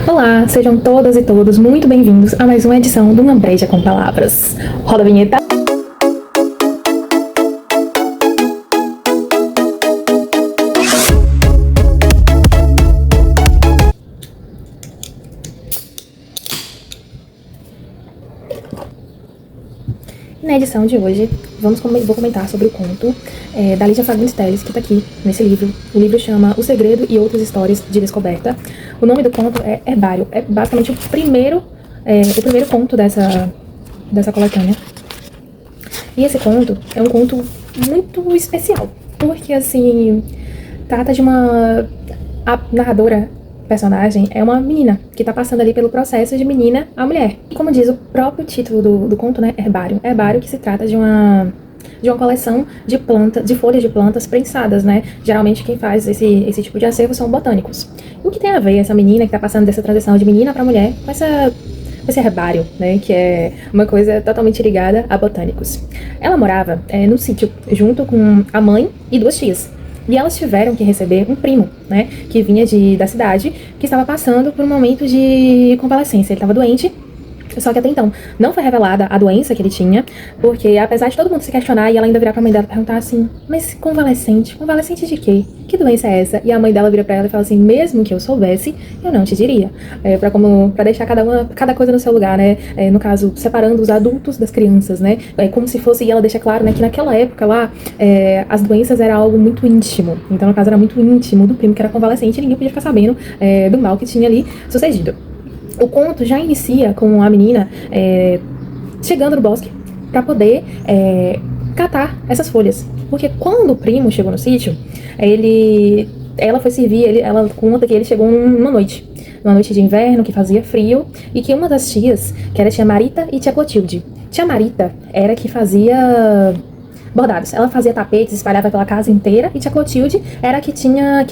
Olá, sejam todas e todos muito bem-vindos a mais uma edição do Uma Breja com Palavras. Roda a vinheta. Na edição de hoje, vou comentar sobre o conto da Lígia Fagundes Telles, que está aqui nesse livro. O livro chama O Segredo e Outras Histórias de Descoberta. O nome do conto é Herbário. É basicamente o primeiro conto dessa coletânea. E esse conto é um conto muito especial, porque, assim, trata de a narradora personagem é uma menina que tá passando ali pelo processo de menina a mulher. E como diz o próprio título do conto, né, Herbário. Herbário que se trata de uma coleção de folhas de plantas prensadas, né? Geralmente quem faz esse tipo de acervo são botânicos. E o que tem a ver essa menina que tá passando dessa transição de menina para mulher com esse herbário, né, que é uma coisa totalmente ligada a botânicos. Ela morava num sítio junto com a mãe e duas tias. E elas tiveram que receber um primo, né, que vinha da cidade, que estava passando por um momento de convalescência. Ele estava doente, só que até então não foi revelada a doença que ele tinha, porque apesar de todo mundo se questionar, e ela ainda virar pra mãe dela e perguntar assim, mas convalescente de quê? Que doença é essa? E a mãe dela vira pra ela e fala assim, mesmo que eu soubesse, eu não te diria. Pra deixar cada coisa no seu lugar, né? No caso, separando os adultos das crianças, né? Como se fosse, e ela deixa claro, né, que naquela época lá, as doenças era algo muito íntimo. Então, no caso, era muito íntimo do primo que era convalescente e ninguém podia ficar sabendo do mal que tinha ali sucedido. O conto já inicia com a menina chegando no bosque para poder catar essas folhas. Porque quando o primo chegou no sítio, ela foi servir, ela conta que ele chegou numa noite de inverno, que fazia frio, e que uma das tias, que era tia Marita e tia Clotilde. Tia Marita era que fazia bordados. Ela fazia tapetes, espalhava pela casa inteira, e tia Clotilde era que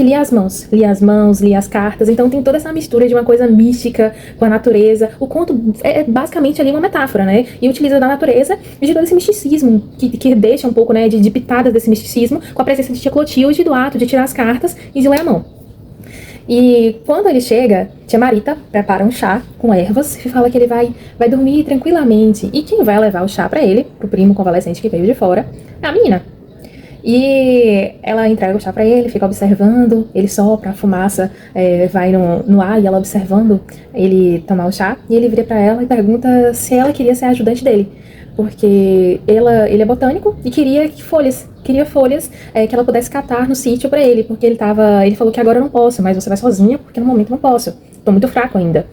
lia as mãos, lia as cartas. Então tem toda essa mistura de uma coisa mística com a natureza. O conto é basicamente ali uma metáfora, né? E utiliza da natureza e de todo esse misticismo que deixa um pouco, né, de pitadas desse misticismo com a presença de tia Clotilde, do ato de tirar as cartas e de ler a mão. E quando ele chega, tia Marita prepara um chá com ervas e fala que ele vai dormir tranquilamente. E quem vai levar o chá pra ele, pro primo convalescente que veio de fora, é a menina. E ela entrega o chá pra ele, fica observando, ele sopra, a fumaça vai no ar e ela observando ele tomar o chá. E ele vira pra ela e pergunta se ela queria ser a ajudante dele. Porque ele é botânico e queria folhas que ela pudesse catar no sítio pra ele, porque ele falou que agora eu não posso, mas você vai sozinha, porque no momento eu não posso, tô muito fraco ainda.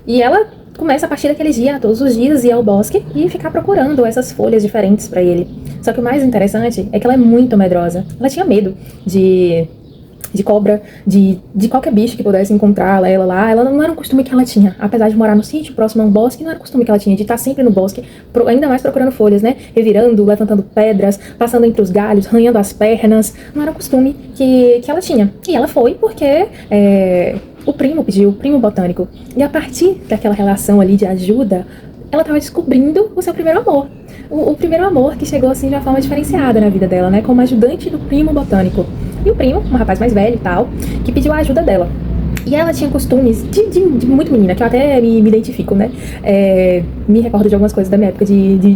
E ela começa a partir daquele dia, todos os dias, ir ao bosque e ficar procurando essas folhas diferentes pra ele. Só que o mais interessante é que ela é muito medrosa. Ela tinha medo de cobra, de qualquer bicho que pudesse encontrar ela lá. Ela não era um costume que ela tinha, apesar de morar no sítio, próximo a um bosque, não era um costume que ela tinha de estar sempre no bosque, ainda mais procurando folhas, né, revirando, levantando pedras, passando entre os galhos, arranhando as pernas. Não era um costume que ela tinha. E ela foi porque o primo pediu, o primo botânico. E a partir daquela relação ali de ajuda, ela estava descobrindo o seu primeiro amor. O primeiro amor que chegou assim de uma forma diferenciada na vida dela, né, como ajudante do primo botânico. E o primo, um rapaz mais velho e tal, que pediu a ajuda dela. E ela tinha costumes de muito menina, que eu até me identifico, né? Me recordo de algumas coisas da minha época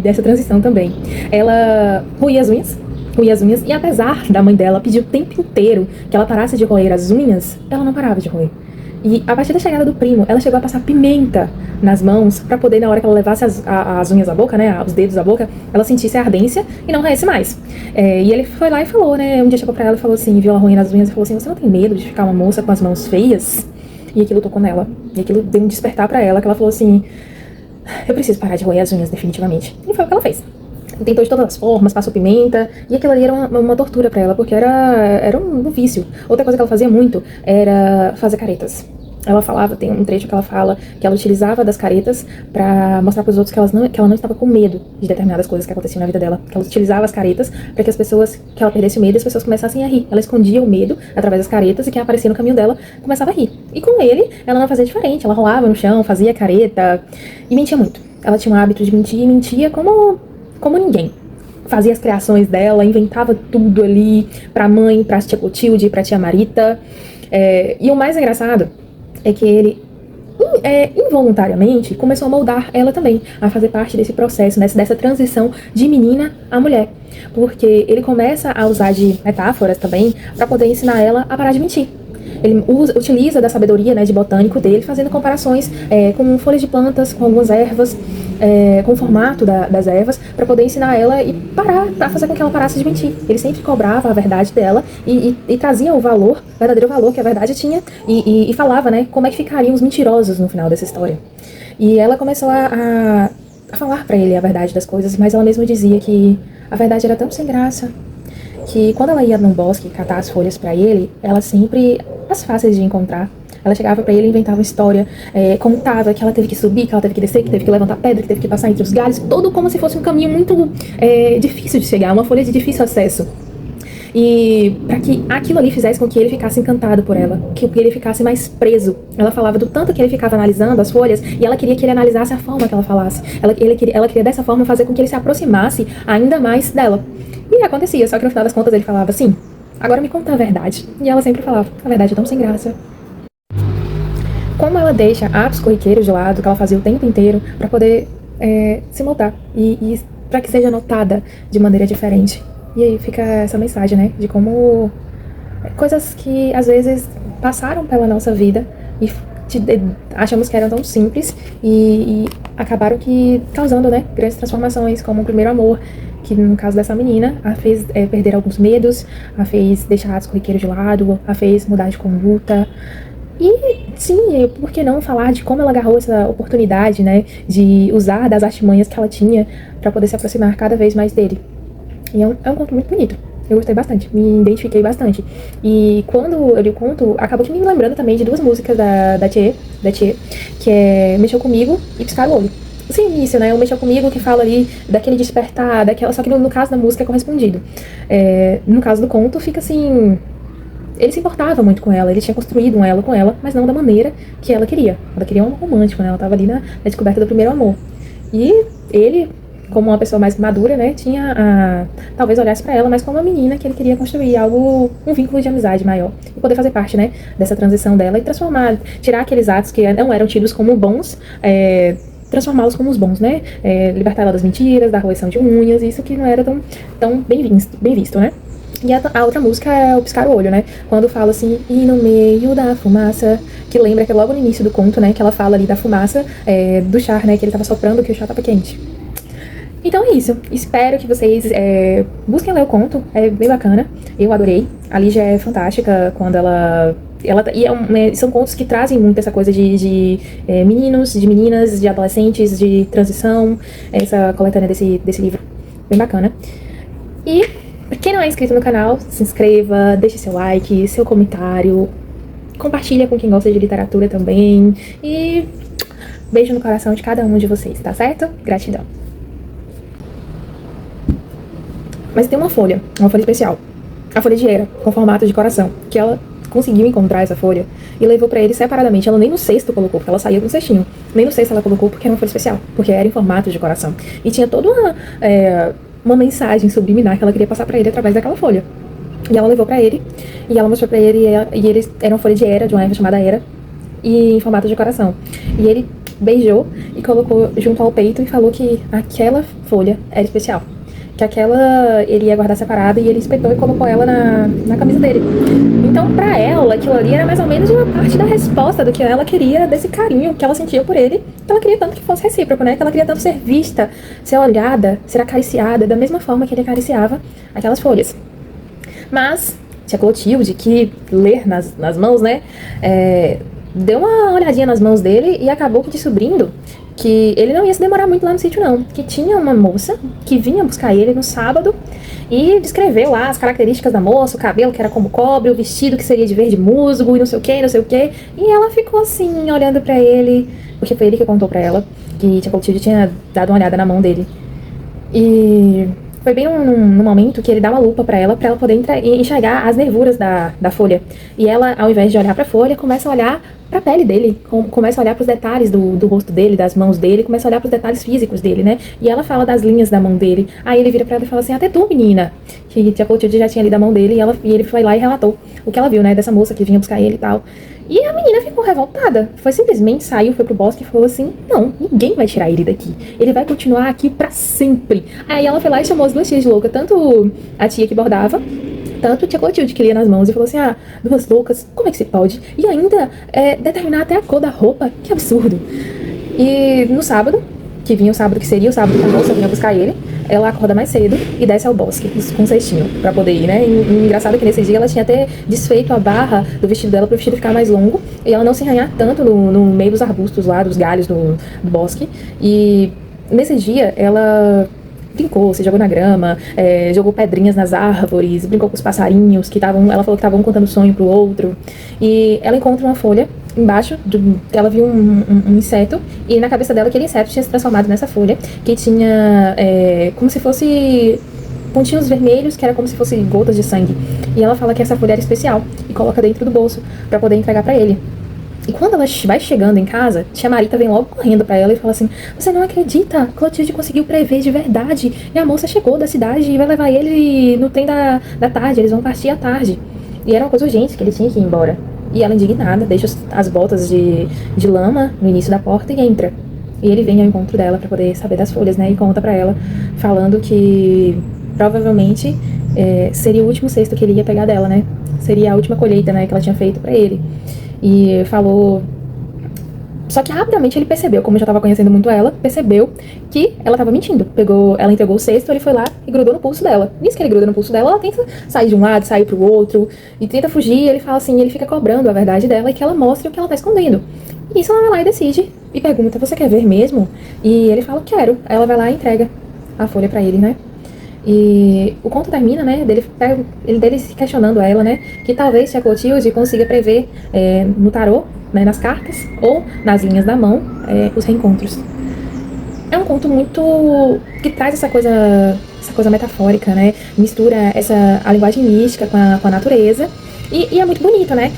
dessa transição também. Ela roía as unhas, e apesar da mãe dela pedir o tempo inteiro que ela parasse de roer as unhas, ela não parava de roer. E a partir da chegada do primo, ela chegou a passar pimenta nas mãos pra poder, na hora que ela levasse as unhas à boca, né, os dedos à boca, ela sentisse a ardência e não roesse mais. E ele foi lá e falou, né, um dia chegou pra ela e falou assim, viu ela roendo as unhas e falou assim, você não tem medo de ficar uma moça com as mãos feias? E aquilo tocou nela. E aquilo deu um despertar pra ela, que ela falou assim, eu preciso parar de roer as unhas definitivamente. E foi o que ela fez. Tentou de todas as formas, passou pimenta, e aquilo ali era uma tortura pra ela, porque era um vício. Outra coisa que ela fazia muito era fazer caretas. Ela falava, tem um trecho que ela fala que ela utilizava das caretas pra mostrar pros outros que ela não estava com medo de determinadas coisas que aconteciam na vida dela. Que ela utilizava as caretas pra que ela perdesse o medo e as pessoas começassem a rir. Ela escondia o medo através das caretas e quem aparecia no caminho dela começava a rir. E com ele, ela não fazia diferente. Ela rolava no chão, fazia careta e mentia muito. Ela tinha um hábito de mentir e mentia como ninguém. Fazia as criações dela, inventava tudo ali pra mãe, pra tia Clotilde, pra tia Marita. E o mais engraçado é que ele involuntariamente, começou a moldar ela também, a fazer parte desse processo, dessa transição de menina a mulher. Porque ele começa a usar de metáforas também para poder ensinar ela a parar de mentir. Ele utiliza da sabedoria, né, de botânico dele, fazendo comparações com folhas de plantas, com algumas ervas, com o formato das ervas, para poder ensinar ela e parar, para fazer com que ela parasse de mentir. Ele sempre cobrava a verdade dela e trazia o valor, o verdadeiro valor que a verdade tinha, e falava, né, como é que ficariam os mentirosos no final dessa história. E ela começou a falar para ele a verdade das coisas, mas ela mesma dizia que a verdade era tão sem graça, que quando ela ia no bosque catar as folhas pra ele, ela sempre, as fáceis de encontrar, ela chegava pra ele e inventava uma história, contava que ela teve que subir, que ela teve que descer, que teve que levantar pedra, que teve que passar entre os galhos, tudo como se fosse um caminho muito difícil de chegar, uma folha de difícil acesso. E para que aquilo ali fizesse com que ele ficasse encantado por ela, que ele ficasse mais preso. Ela falava do tanto que ele ficava analisando as folhas e ela queria que ele analisasse a forma que ela falasse. Ela queria dessa forma fazer com que ele se aproximasse ainda mais dela. E acontecia, só que no final das contas ele falava assim: agora me conta a verdade. E ela sempre falava: a verdade é tão sem graça. Como ela deixa atos corriqueiros de lado, que ela fazia o tempo inteiro, para poder se moldar e para que seja notada de maneira diferente. E aí fica essa mensagem, né, de como coisas que às vezes passaram pela nossa vida e achamos que eram tão simples e acabaram que causando, né, grandes transformações, como o primeiro amor, que no caso dessa menina, a fez perder alguns medos, a fez deixar atos corriqueiros de lado, a fez mudar de conduta. E sim, por que não falar de como ela agarrou essa oportunidade, né, de usar das artimanhas que ela tinha para poder se aproximar cada vez mais dele. E é um conto muito bonito. Eu gostei bastante, me identifiquei bastante. E quando eu li o conto, acabou que me lembrando também de duas músicas da Tchê, que é Mexeu Comigo e Piscar o Olho. Esse início, né? O Mexeu Comigo, que fala ali daquele despertar, só que no caso da música é correspondido. No caso do conto, fica assim... Ele se importava muito com ela, ele tinha construído um elo com ela, mas não da maneira que ela queria. Ela queria um romântico, né? Ela tava ali na descoberta do primeiro amor. E ele, como uma pessoa mais madura, né, tinha talvez olhasse pra ela, mas como uma menina que ele queria construir algo, um vínculo de amizade maior e poder fazer parte, né, dessa transição dela e transformar, tirar aqueles atos que não eram tidos como bons, transformá-los como os bons, né, libertar ela das mentiras, da roição de unhas, isso que não era tão bem visto, né. E a outra música é o Piscar o Olho, né? Quando fala assim, e no meio da fumaça, que lembra que é logo no início do conto, né? Que ela fala ali da fumaça, do char, né? Que ele tava soprando, que o char tava quente. Então é isso. Espero que vocês busquem ler o conto. É bem bacana. Eu adorei. A Lígia é fantástica quando ela são contos que trazem muito essa coisa de meninos, de meninas, de adolescentes, de transição. Essa coletânea desse livro. Bem bacana. E quem não é inscrito no canal, se inscreva, deixe seu like, seu comentário, compartilha com quem gosta de literatura também. E beijo no coração de cada um de vocês, tá certo? Gratidão. Mas tem uma folha especial. A folha de Hera, com formato de coração, que ela conseguiu encontrar essa folha e levou pra ele separadamente. Ela nem no cesto colocou, porque ela saía no cestinho. Nem no cesto ela colocou, porque era uma folha especial, porque era em formato de coração. E tinha toda uma mensagem subliminar que ela queria passar pra ele através daquela folha. E ela levou pra ele, e ela mostrou pra ele, e eles eram folha de Hera, de uma erva chamada Hera, e em formato de coração. E ele beijou e colocou junto ao peito e falou que aquela folha era especial. Que aquela ele ia guardar separada, e ele espetou e colocou ela na camisa dele. Então, pra ela, aquilo ali era mais ou menos uma parte da resposta do que ela queria, desse carinho que ela sentia por ele, que ela queria tanto que fosse recíproco, né? Que ela queria tanto ser vista, ser olhada, ser acariciada, da mesma forma que ele acariciava aquelas folhas. Mas tia Clotilde, que ler nas mãos, né, deu uma olhadinha nas mãos dele e acabou descobrindo que ele não ia se demorar muito lá no sítio, não. Que tinha uma moça que vinha buscar ele no sábado e descreveu lá as características da moça, o cabelo que era como cobre, o vestido que seria de verde musgo e não sei o que, não sei o que. E ela ficou assim, olhando pra ele, porque foi ele que contou pra ela que tia Clotilde tinha dado uma olhada na mão dele. E foi bem num momento que ele dá uma lupa pra ela poder enxergar as nervuras da folha. E ela, ao invés de olhar pra folha, começa a olhar pra pele dele, começa a olhar pros detalhes do rosto dele, das mãos dele, começa a olhar pros detalhes físicos dele, né? E ela fala das linhas da mão dele. Aí ele vira pra ela e fala assim, até tu, menina. Que Tia Clotilde já tinha lido a mão dele e ele foi lá e relatou o que ela viu, né? Dessa moça que vinha buscar ele e tal. E a menina ficou revoltada. Foi simplesmente, saiu, foi pro bosque e falou assim, não, ninguém vai tirar ele daqui. Ele vai continuar aqui pra sempre. Aí ela foi lá e chamou as duas tias de louca, tanto a tia que bordava, tanto Tia Clotilde que lia nas mãos e falou assim, ah, duas loucas, como é que se pode? E ainda determinar até a cor da roupa, que absurdo. E no sábado, que vinha o sábado que seria o sábado que a moça vinha buscar ele, ela acorda mais cedo e desce ao bosque com um cestinho pra poder ir, né? E engraçado que nesse dia ela tinha até desfeito a barra do vestido dela pro vestido ficar mais longo e ela não se arranhar tanto no meio dos arbustos lá, dos galhos do bosque. E nesse dia ela brincou, se jogou na grama, jogou pedrinhas nas árvores, brincou com os passarinhos que estavam, ela falou que estavam um contando sonho pro outro. E ela encontra uma folha embaixo, ela viu um inseto, e na cabeça dela aquele inseto tinha se transformado nessa folha, que tinha como se fosse pontinhos vermelhos, que era como se fossem gotas de sangue. E ela fala que essa folha era especial, e coloca dentro do bolso, pra poder entregar pra ele. E quando ela vai chegando em casa, tia Marita vem logo correndo pra ela e fala assim, você não acredita, Clotilde conseguiu prever de verdade, e a moça chegou da cidade e vai levar ele no trem da tarde, eles vão partir à tarde. E era uma coisa urgente, que ele tinha que ir embora. E ela, indignada, deixa as botas de lama no início da porta e entra. E ele vem ao encontro dela pra poder saber das folhas, né? E conta pra ela, falando que provavelmente seria o último cesto que ele ia pegar dela, né? Seria a última colheita, né, que ela tinha feito pra ele. E falou... Só que rapidamente ele percebeu, como já estava conhecendo muito ela, percebeu que ela estava mentindo. Ela entregou o cesto, ele foi lá e grudou no pulso dela. Nisso que ele gruda no pulso dela, ela tenta sair de um lado, sair pro outro, e tenta fugir, e ele fala assim, ele fica cobrando a verdade dela e que ela mostre o que ela tá escondendo. E isso ela vai lá e decide, e pergunta, você quer ver mesmo? E ele fala, quero. Aí ela vai lá e entrega a folha pra ele, né? E o conto termina, né, dele se questionando a ela, né, que talvez Tia Clotilde consiga prever no tarô, né, nas cartas ou nas linhas da mão, os reencontros. É um conto muito que traz essa coisa metafórica, né, mistura a linguagem mística com a natureza. E é muito bonito, né?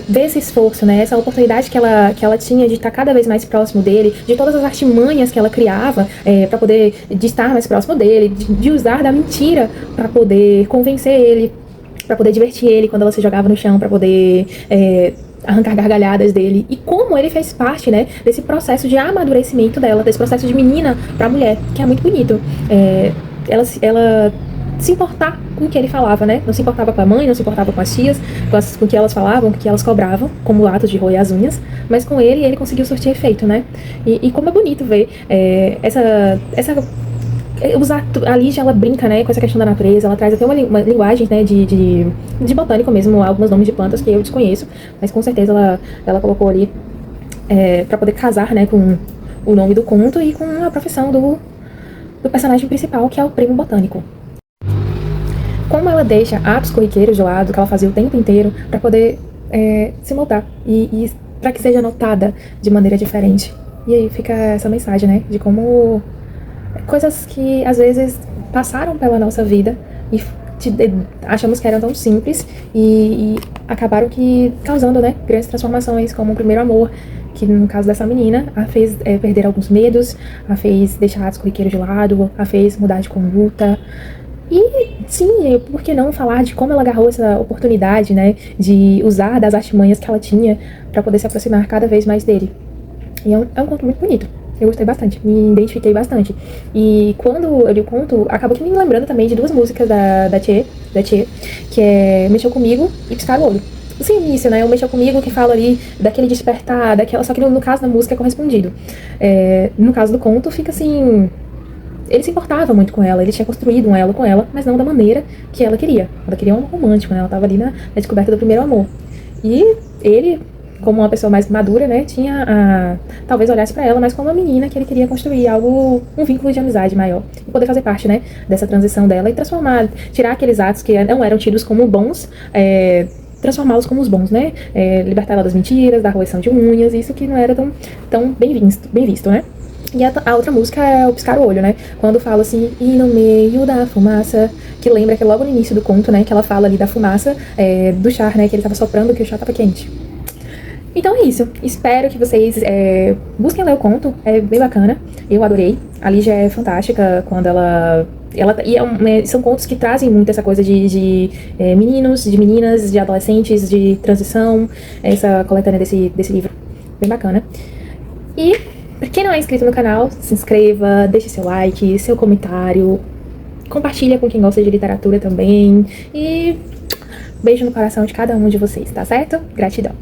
Ver esse esforço, né? Essa oportunidade que ela tinha de estar cada vez mais próximo dele, de todas as artimanhas que ela criava para poder de estar mais próximo dele, de usar da mentira para poder convencer ele, para poder divertir ele quando ela se jogava no chão, para poder arrancar gargalhadas dele. E como ele fez parte, né, desse processo de amadurecimento dela, desse processo de menina para mulher, que é muito bonito. Ela se importar com o que ele falava, né? Não se importava com a mãe, não se importava com as tias, com o que elas falavam, com o que elas cobravam, como o ato de roer as unhas, mas com ele conseguiu surtir efeito, né? E como é bonito ver a Lígia, ela brinca, né, com essa questão da natureza, ela traz até uma linguagem, né, de botânico mesmo, alguns nomes de plantas que eu desconheço, mas com certeza ela colocou ali pra poder casar, né, com o nome do conto e com a profissão do personagem principal, que é o primo botânico. Como ela deixa atos corriqueiros de lado, que ela fazia o tempo inteiro, para poder se moldar e para que seja notada de maneira diferente. E aí fica essa mensagem, né, de como coisas que às vezes passaram pela nossa vida e achamos que eram tão simples e acabaram que causando, né, grandes transformações, como o primeiro amor, que no caso dessa menina, a fez perder alguns medos, a fez deixar atos corriqueiros de lado, a fez mudar de conduta. E sim, por que não falar de como ela agarrou essa oportunidade, né, de usar das artimanhas que ela tinha para poder se aproximar cada vez mais dele. E é um conto muito bonito. Eu gostei bastante, me identifiquei bastante. E quando eu li o conto, acabou que me lembrando também de duas músicas da Tchê, que é Mexeu Comigo e Piscar o Olho. Sim, início, né? O Mexeu Comigo, que fala ali daquele despertar, só que no caso da música é correspondido. No caso do conto, fica assim... Ele se importava muito com ela, ele tinha construído um elo com ela, mas não da maneira que ela queria. Ela queria um romântico, né? Ela tava ali na descoberta do primeiro amor. E ele, como uma pessoa mais madura, né, tinha talvez olhasse pra ela, mas como uma menina que ele queria construir algo, um vínculo de amizade maior. E poder fazer parte, né, dessa transição dela e transformar, tirar aqueles atos que não eram tidos como bons, transformá-los como os bons, né? Libertar ela das mentiras, da roição de unhas, isso que não era tão bem visto, né? E a outra música é o Piscar o Olho, né? Quando fala assim, e no meio da fumaça, que lembra que é logo no início do conto, né? Que ela fala ali da fumaça do char, né? Que ele tava soprando, que o char tava quente. Então é isso. Espero que vocês busquem ler o conto. É bem bacana. Eu adorei. A Lígia é fantástica quando são contos que trazem muito essa coisa de meninos, de meninas, de adolescentes, de transição. Essa coletânea desse livro. Bem bacana. E, pra quem não é inscrito no canal, se inscreva, deixe seu like, seu comentário. Compartilha com quem gosta de literatura também. E beijo no coração de cada um de vocês, tá certo? Gratidão.